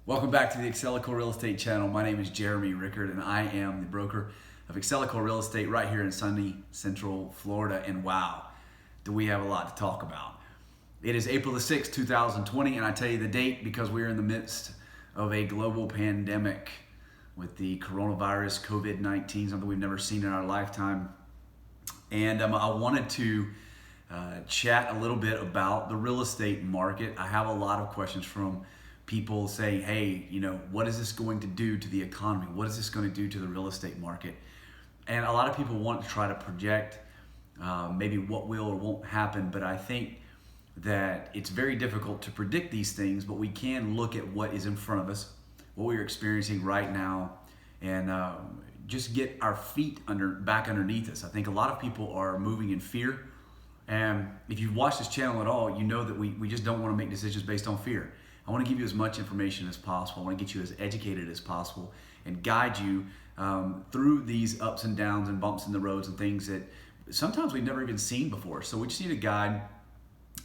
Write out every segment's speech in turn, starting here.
Welcome back to the Excellecore Real Estate channel. My name is Jeremy Rickard and I am the broker of Excellecore Real Estate right here in sunny Central Florida. And wow, do we have a lot to talk about. It is April the 6th, 2020, and I tell you the date because we're in the midst of a global pandemic with the coronavirus, COVID-19, something we've never seen in our lifetime. And I wanted to chat a little bit about the real estate market. I have a lot of questions from people saying, hey, what is this going to do to the economy? What is this going to do to the real estate market? And a lot of people want to try to project maybe what will or won't happen, but I think that it's very difficult to predict these things, but we can look at what is in front of us, what we're experiencing right now, and just get our feet back underneath us. I think a lot of people are moving in fear, and if you've watched this channel at all, you know that we just don't want to make decisions based on fear. I want to give you as much information as possible. I want to get you as educated as possible and guide you through these ups and downs and bumps in the roads and things that sometimes we've never even seen before. So we just need a guide.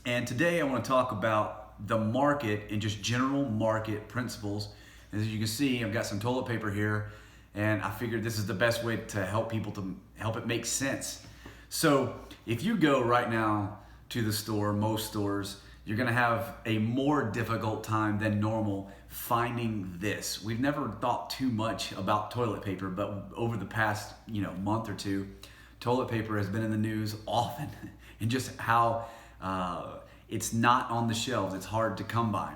And today I want to talk about the market and just general market principles. As you can see, I've got some toilet paper here, and I figured this is the best way to help people to help it make sense. So if you go right now to the store, most stores, you're gonna have a more difficult time than normal finding this. We've never thought too much about toilet paper, but over the past month or two, toilet paper has been in the news often, and just how it's not on the shelves, it's hard to come by.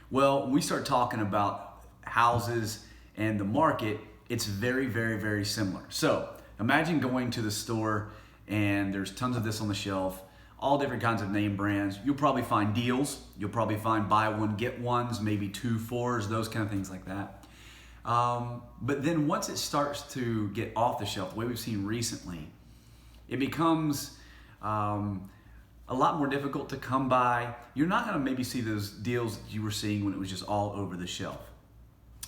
Well, when we start talking about houses and the market, it's very, very, very similar. So imagine going to the store and there's tons of this on the shelf, all different kinds of name brands. You'll probably find deals. You'll probably find buy one, get ones, maybe 2 4s, those kind of things like that. But then once it starts to get off the shelf, the way we've seen recently, it becomes a lot more difficult to come by. You're not gonna maybe see those deals that you were seeing when it was just all over the shelf.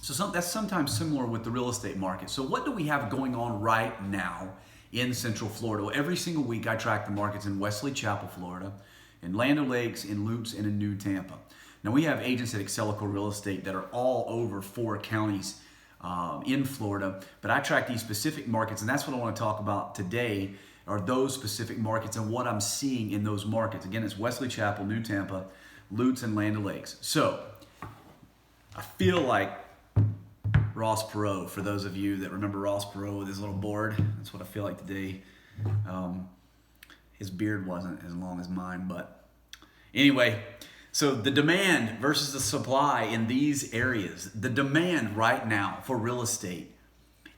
So that's sometimes similar with the real estate market. So what do we have going on right now in Central Florida? Well, every single week I track the markets in Wesley Chapel, Florida, in Land O'Lakes, in Lutz, and in New Tampa. Now we have agents at Excellecore Real Estate that are all over 4 counties in Florida, but I track these specific markets, and that's what I want to talk about today, are those specific markets and what I'm seeing in those markets. Again, it's Wesley Chapel, New Tampa, Lutz, and Land O'Lakes. So I feel like Ross Perot, for those of you that remember Ross Perot with his little board, that's what I feel like today. His beard wasn't as long as mine, but anyway, so the demand versus the supply in these areas. The demand right now for real estate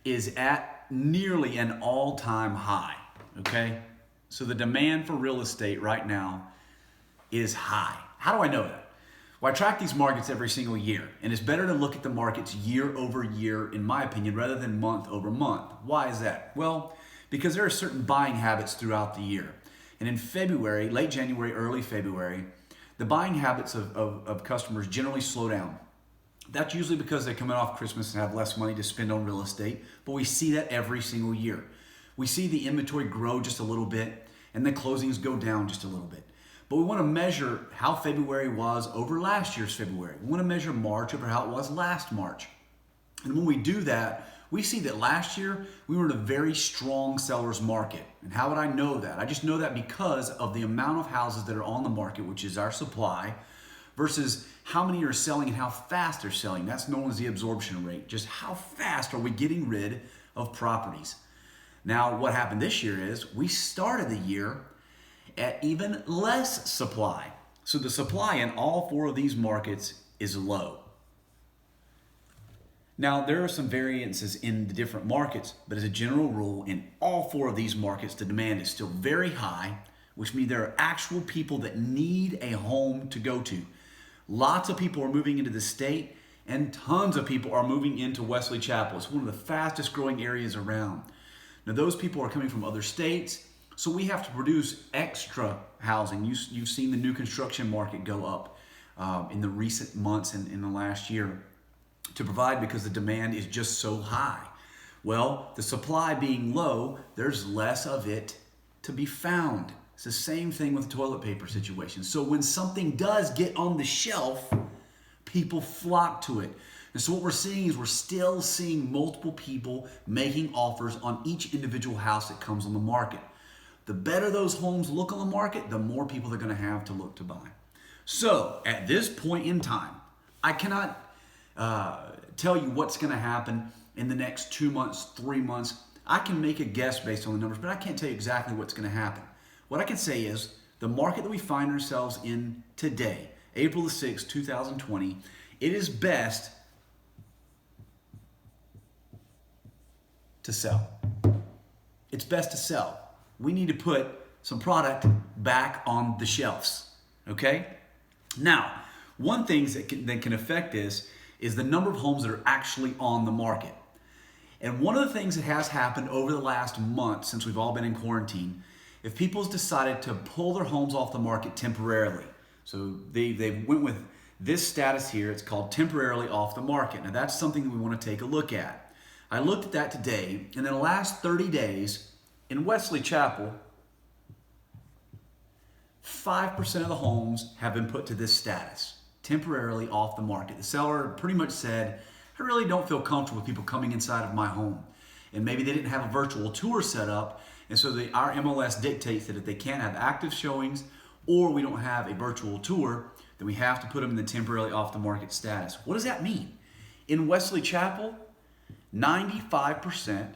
is at nearly an all-time high, okay? So the demand for real estate right now is high. How do I know that? Well, I track these markets every single year, and it's better to look at the markets year over year, in my opinion, rather than month over month. Why is that? Well, because there are certain buying habits throughout the year. And in February, late January, early February, the buying habits of customers generally slow down. That's usually because they're coming off Christmas and have less money to spend on real estate, but we see that every single year. We see the inventory grow just a little bit, and the closings go down just a little bit. But we want to measure how February was over last year's February. We want to measure March over how it was last March. And when we do that, we see that last year we were in a very strong seller's market. And how would I know that? I just know that because of the amount of houses that are on the market, which is our supply, versus how many are selling and how fast they're selling. That's known as the absorption rate. Just how fast are we getting rid of properties? Now, what happened this year is we started the year at even less supply. So the supply in all 4 of these markets is low. Now, there are some variances in the different markets, but as a general rule, in all 4 of these markets, the demand is still very high, which means there are actual people that need a home to go to. Lots of people are moving into the state, and tons of people are moving into Wesley Chapel. It's one of the fastest growing areas around. Now, those people are coming from other states, so we have to produce extra housing. You've seen the new construction market go up in the recent months and in the last year to provide because the demand is just so high. Well, the supply being low, there's less of it to be found. It's the same thing with the toilet paper situation. So when something does get on the shelf, People flock to it. And so what we're seeing is we're still seeing multiple people making offers on each individual house that comes on the market. The better those homes look on the market, the more people they're going to have to look to buy. So at this point in time, I cannot tell you what's going to happen in the next 2 months, 3 months. I can make a guess based on the numbers, but I can't tell you exactly what's going to happen. What I can say is the market that we find ourselves in today, April the 6th, 2020, it is best to sell. It's best to sell. We need to put some product back on the shelves, okay? Now, one thing that can affect this is the number of homes that are actually on the market. And one of the things that has happened over the last month since we've all been in quarantine, if people's decided to pull their homes off the market temporarily. So they went with this status here, it's called temporarily off the market. Now that's something that we want to take a look at. I looked at that today, and in the last 30 days in Wesley Chapel, 5% of the homes have been put to this status, temporarily off the market. The seller pretty much said, I really don't feel comfortable with people coming inside of my home. And maybe they didn't have a virtual tour set up, and so our MLS dictates that if they can't have active showings or we don't have a virtual tour, then we have to put them in the temporarily off the market status. What does that mean? In Wesley Chapel, 95%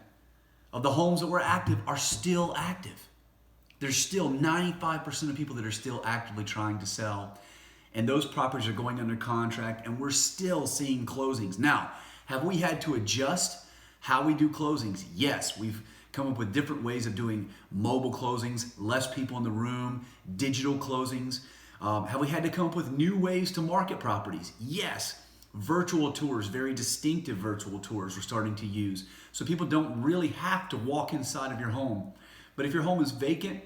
of the homes that were active are still active. There's still 95% of people that are still actively trying to sell, and those properties are going under contract, and we're still seeing closings. Now, have we had to adjust how we do closings? Yes, we've come up with different ways of doing mobile closings, less people in the room, digital closings. Have we had to come up with new ways to market properties? Yes. Virtual tours, very distinctive virtual tours we're starting to use. So people don't really have to walk inside of your home. But if your home is vacant,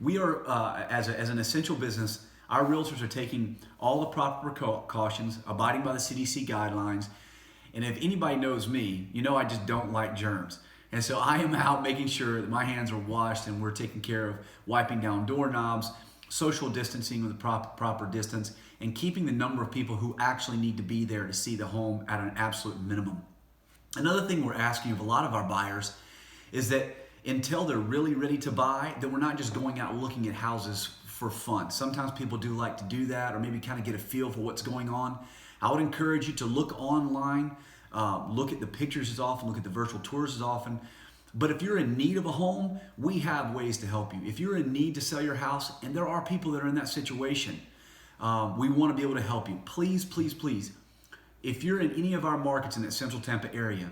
we are, as an essential business, our realtors are taking all the proper precautions, abiding by the CDC guidelines. And if anybody knows me, you know I just don't like germs. And so I am out making sure that my hands are washed and we're taking care of wiping down doorknobs, social distancing with the proper distance, and keeping the number of people who actually need to be there to see the home at an absolute minimum. Another thing we're asking of a lot of our buyers is that until they're really ready to buy, that we're not just going out looking at houses for fun. Sometimes people do like to do that, or maybe kind of get a feel for what's going on. I would encourage you to look online, look at the pictures as often, look at the virtual tours as often. But if you're in need of a home, we have ways to help you. If you're in need to sell your house, and there are people that are in that situation, we want to be able to help you. Please, please, please. If you're in any of our markets in that central Tampa area,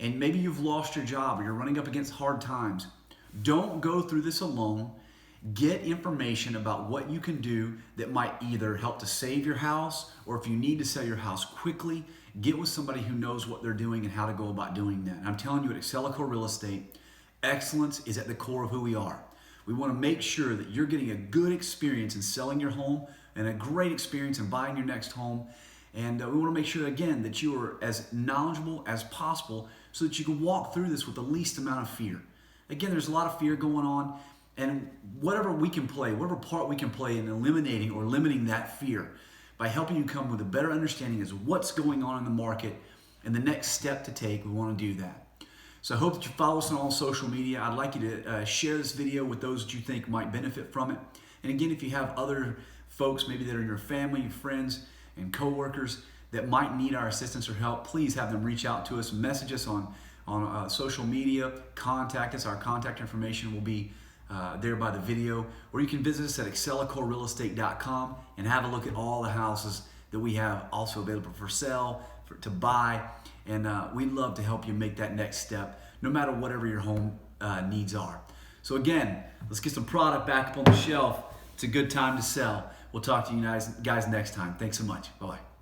and maybe you've lost your job or you're running up against hard times, don't go through this alone. Get information about what you can do that might either help to save your house, or if you need to sell your house quickly, get with somebody who knows what they're doing and how to go about doing that. And I'm telling you, at Excellecore Real Estate, excellence is at the core of who we are. We want to make sure that you're getting a good experience in selling your home and a great experience in buying your next home. And we want to make sure, again, that you are as knowledgeable as possible so that you can walk through this with the least amount of fear. Again, there's a lot of fear going on, and whatever we can play, whatever part we can play in eliminating or limiting that fear by helping you come with a better understanding as what's going on in the market and the next step to take, we want to do that. So I hope that you follow us on all social media. I'd like you to share this video with those that you think might benefit from it. And again, if you have other folks, maybe that are in your family, your friends, and coworkers that might need our assistance or help, please have them reach out to us, message us on social media, contact us. Our contact information will be there by the video, or you can visit us at excellecorerealestate.com and have a look at all the houses that we have also available for sale, to buy, and we'd love to help you make that next step, no matter whatever your home needs are. So again, let's get some product back up on the shelf. It's a good time to sell. We'll talk to you guys next time. Thanks so much. Bye-bye.